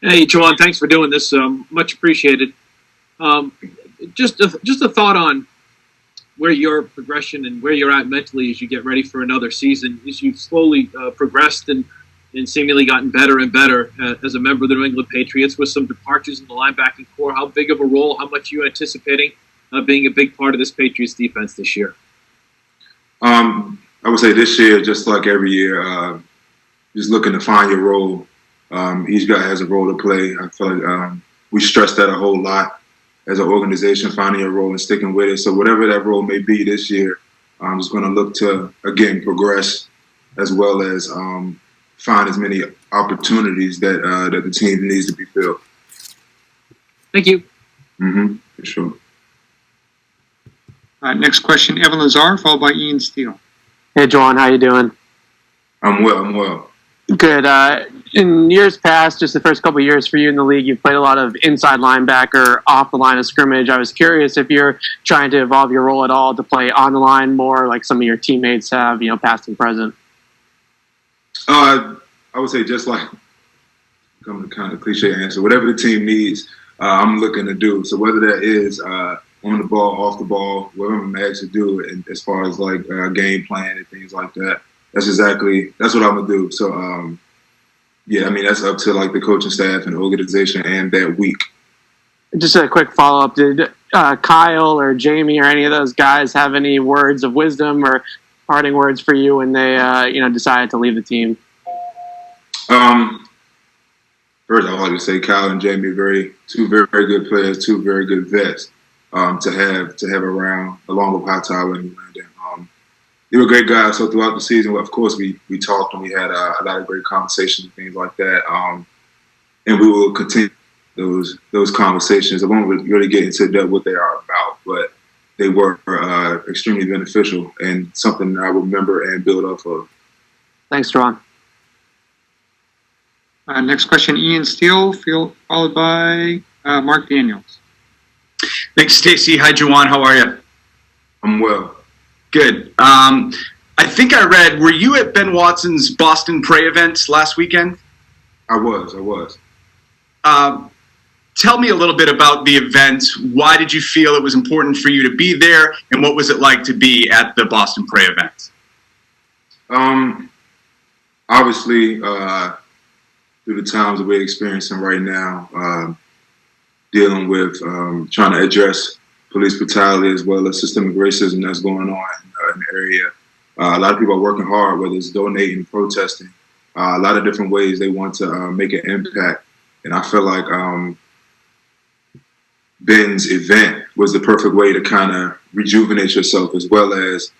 Hey, Ju'Whaun, thanks for doing this. Much appreciated. Um, just a thought on where your progression and where you're at mentally as you get ready for another season. As you've slowly progressed and seemingly gotten better and better as a member of the New England Patriots with some departures in the linebacking core. How big of a role? How much are you anticipating being a big part of this Patriots defense this year? I would say this year, just like every year, just looking to find your role. Each guy has a role to play. I feel like we stress that a whole lot as an organization, finding your role and sticking with it. So whatever that role may be this year, I'm just going to look to, again, progress as well as find as many opportunities that the team needs to be filled. Thank you. For sure. Next question, Evan Lazar, followed by Ian Steele. Hey, Ju'Whaun, how you doing? I'm well. Good. In years past, just the first couple of years for you in the league, you've played a lot of inside linebacker off the line of scrimmage. I was curious if you're trying to evolve your role at all to play on the line more like some of your teammates have, past and present. I would say just like kind of cliche answer, whatever the team needs, I'm looking to do. So whether that is on the ball, off the ball, whatever I'm asked to do, and as far as like game plan and things like that, that's what I'm gonna do. So that's up to like the coaching staff and the organization and that week. Just a quick follow-up. Did Kyle or Jamie or any of those guys have any words of wisdom or parting words for you when they decided to leave the team? First, I would like to say Kyle and Jamie, two very, very good players, two very good vets to have around, along with Hightower and Landon. They were great guys. So throughout the season, of course, we talked and we had a lot of great conversations and things like that. And we will continue those conversations. I won't really get into depth what they are about, but they were extremely beneficial and something I remember and build off of. Thanks, Ju'Whaun. Next question, Ian Steele, followed by Mark Daniels. Thanks, Stacy. Hi, Ju'Whaun. How are you? I'm well. Good. I think I read, were you at Ben Watson's Boston Prey event last weekend? I was. Tell me a little bit about the event. Why did you feel it was important for you to be there, and what was it like to be at the Boston Prey event? Obviously, through the times that we're experiencing right now, dealing with trying to address police brutality as well as systemic racism that's going on in the area. A lot of people are working hard, whether it's donating, protesting, a lot of different ways they want to make an impact. And I feel like Ben's event was the perfect way to kind of rejuvenate yourself as well as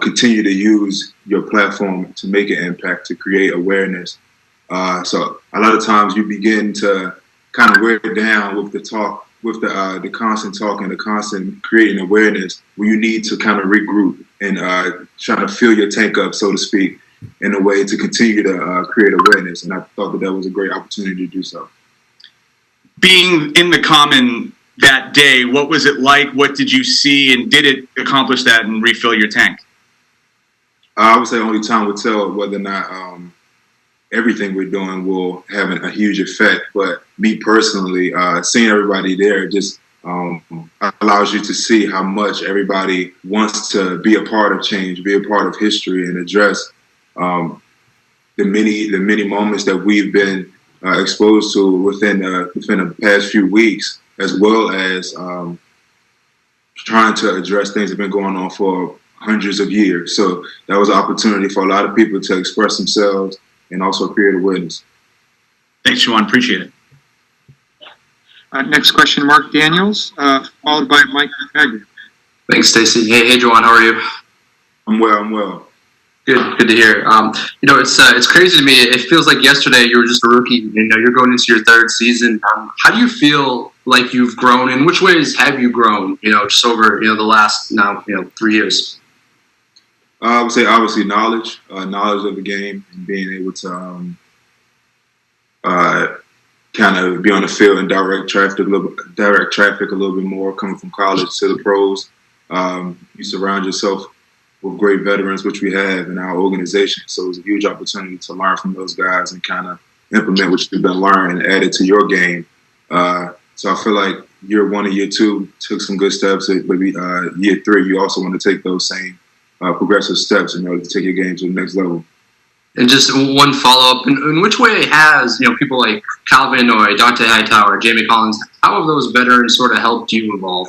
continue to use your platform to make an impact, to create awareness. So a lot of times you begin to kind of wear it down with the talk, with the constant talk and the constant creating awareness, where you need to kind of regroup and try to fill your tank up, so to speak, in a way to continue to create awareness. And I thought that was a great opportunity to do so. Being in the Common that day, what was it like? What did you see? And did it accomplish that and refill your tank? I would say only time will tell whether or not everything we're doing will have a huge effect. But me personally, seeing everybody there just allows you to see how much everybody wants to be a part of change, be a part of history, and address the many moments that we've been exposed to within the past few weeks, as well as trying to address things that have been going on for hundreds of years. So that was an opportunity for a lot of people to express themselves and also create awareness. Thanks, Ju'Whaun. Appreciate it. Next question, Mark Daniels, followed by Mike Agnew. Thanks, Stacy. Hey, Ju'Whaun, how are you? I'm well. Good to hear. It's crazy to me. It feels like yesterday you were just a rookie. You're going into your third season. How do you feel like you've grown? In which ways have you grown? Just over the last 3 years. I would say obviously knowledge of the game, and being able to kind of be on the field and direct traffic a little bit more, coming from college to the pros. You surround yourself with great veterans, which we have in our organization. So it's a huge opportunity to learn from those guys and kind of implement what you've been learning and add it to your game. So I feel like year 1 and year 2 took some good steps. Maybe year 3, you also want to take those same progressive steps in order to take your game to the next level. And just one follow-up, in which way has, people like Calvin or Dont'a Hightower, Jamie Collins, how have those veterans sort of helped you evolve?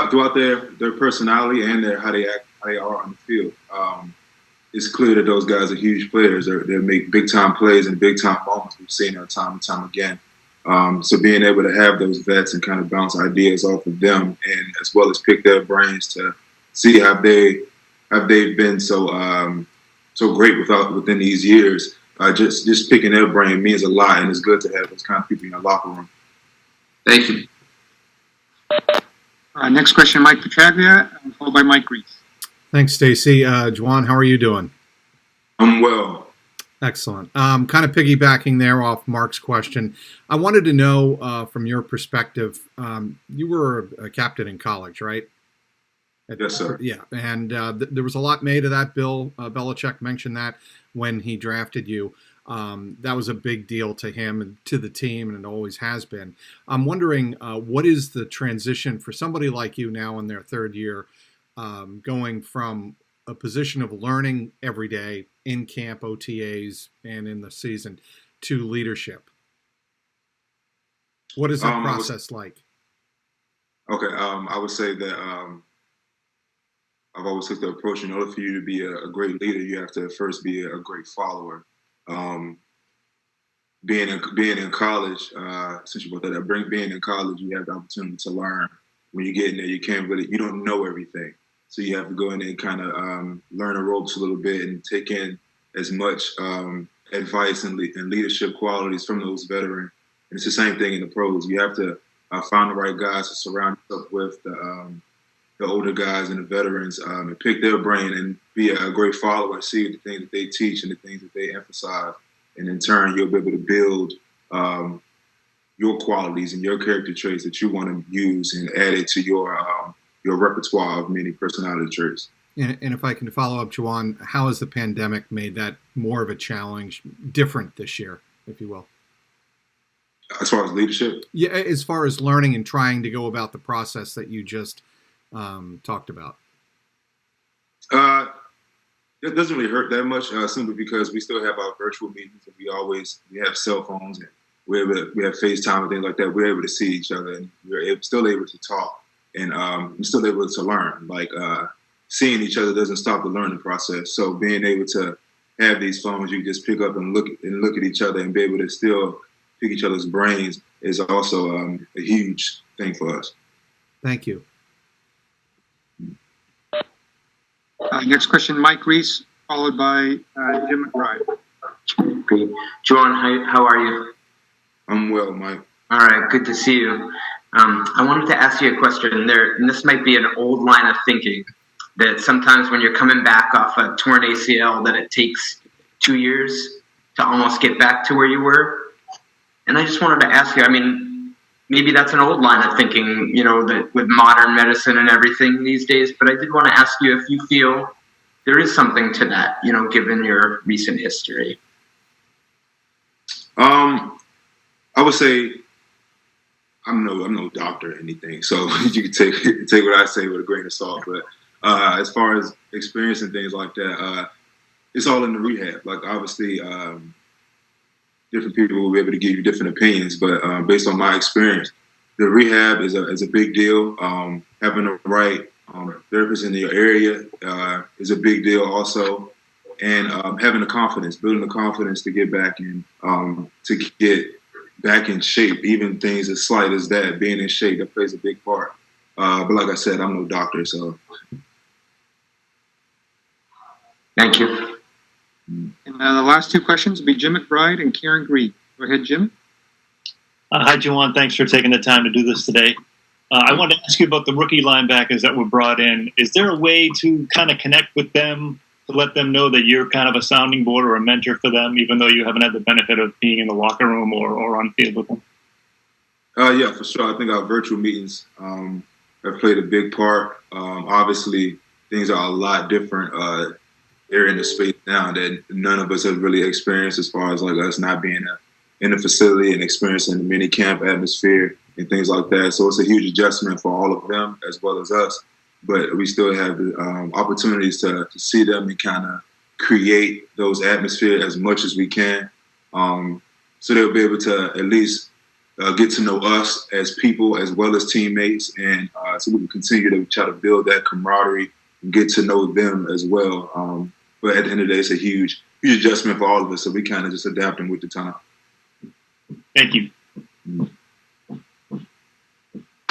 Throughout their personality and how they act, how they are on the field. It's clear that those guys are huge players. They make big-time plays and big-time moments. We've seen that time and time again. So being able to have those vets and kind of bounce ideas off of them, and as well as pick their brains to see have they been so great within these years. Just picking their brain means a lot, and it's good to have those kind of people in the locker room. Thank you. Next question, Mike Petraglia, followed by Mike Reese. Thanks, Stacy. Ju'Whaun, how are you doing? I'm well. Excellent. Kind of piggybacking there off Mark's question, I wanted to know from your perspective, you were a captain in college, right? Yes, sir. Yeah, and there was a lot made of that. Bill Belichick mentioned that when he drafted you. That was a big deal to him and to the team, and it always has been. I'm wondering, what is the transition for somebody like you now in their third year, going from a position of learning every day in camp, OTAs, and in the season to leadership? What is that process like? Okay, I would say that I've always took the approach, in order for you to be a great leader, you have to first be a great follower. Being in college, since you brought that up, being in college, you have the opportunity to learn. When you get in there, you don't know everything. So you have to go in there and kind of learn the ropes a little bit and take in as much advice and leadership qualities from those veterans. And it's the same thing in the pros. You have to find the right guys to surround yourself with, the older guys and the veterans, and pick their brain and be a great follower and see the things that they teach and the things that they emphasize. And in turn, you'll be able to build your qualities and your character traits that you want to use and add it to your repertoire of many personality traits. And if I can follow up, Ju'Whaun, how has the pandemic made that more of a challenge, different this year, if you will? As far as leadership? Yeah, as far as learning and trying to go about the process that you just talked about. It doesn't really hurt that much, simply because we still have our virtual meetings, and we have cell phones, and we have FaceTime and things like that. We're able to see each other, and we're still able to talk, and we're still able to learn. Like, seeing each other doesn't stop the learning process. So being able to have these phones, you can just pick up and look at each other and be able to still pick each other's brains is also a huge thing for us. Thank you. Next question, Mike Reese, followed by Jim McBride. Great. Ju'Whaun, how are you? I'm well, Mike. All right, good to see you. I wanted to ask you a question there, and this might be an old line of thinking, that sometimes when you're coming back off a torn ACL, that it takes 2 years to almost get back to where you were. And I just wanted to ask you, I mean, maybe that's an old line of thinking, that with modern medicine and everything these days, but I did want to ask you if you feel there is something to that, given your recent history. I would say I'm no doctor or anything, so you can take what I say with a grain of salt. But as far as experience and things like that, it's all in the rehab. Like, obviously, different people will be able to give you different opinions, but based on my experience, the rehab is a big deal. Having the right therapist in your area is a big deal also, and having the confidence, building the confidence to get back in, to get back in shape. Even things as slight as that, being in shape, that plays a big part. But like I said, I'm no doctor, so. Thank you. And the last two questions will be Jim McBride and Kieran Greed. Go ahead, Jim. Hi, Ju'Whaun. Thanks for taking the time to do this today. I wanted to ask you about the rookie linebackers that were brought in. Is there a way to kind of connect with them, to let them know that you're kind of a sounding board or a mentor for them, even though you haven't had the benefit of being in the locker room or on field with them? Yeah, for sure. I think our virtual meetings have played a big part. Obviously, things are a lot different they're in the space now that none of us have really experienced, as far as like us not being in the facility and experiencing the mini camp atmosphere and things like that. So it's a huge adjustment for all of them as well as us. But we still have the opportunities to see them and kind of create those atmosphere as much as we can. So they'll be able to at least get to know us as people as well as teammates, and so we can continue to try to build that camaraderie and get to know them as well. But at the end of the day, it's a huge adjustment for all of us, so we kind of just adapting with the time. Thank you.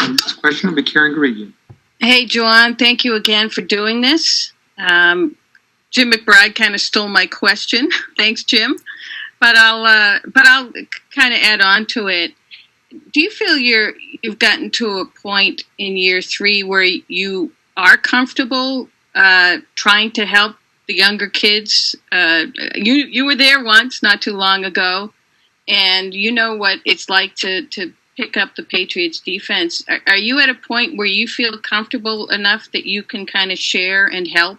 Next question will be Karen Garrigan. Hey, Ju'Whaun, thank you again for doing this. Jim McBride kind of stole my question. Thanks, Jim. But I'll kind of add on to it. Do you feel you've gotten to a point in year 3 where you are comfortable trying to help the younger kids? You were there once, not too long ago, and you know what it's like to pick up the Patriots defense. Are you at a point where you feel comfortable enough that you can kind of share and help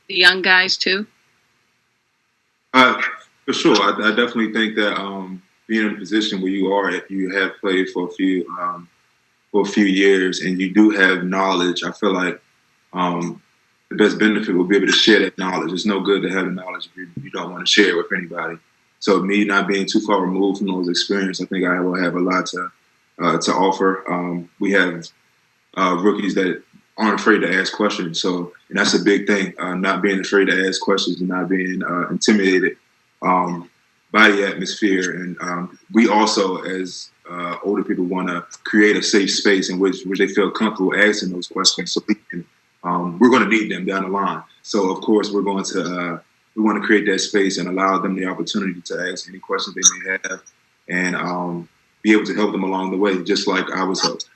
the young guys too? For sure. I definitely think that being in a position where you have played for a few years and you do have knowledge, I feel like the best benefit will be able to share that knowledge. It's no good to have the knowledge if you don't want to share it with anybody. So me not being too far removed from those experiences, I think I will have a lot to offer. We have rookies that aren't afraid to ask questions. And that's a big thing, not being afraid to ask questions and not being intimidated by the atmosphere. And we also, as older people, want to create a safe space in which they feel comfortable asking those questions. So we're going to need them down the line. So of course we want to create that space and allow them the opportunity to ask any questions they may have, and be able to help them along the way, just like I was helped.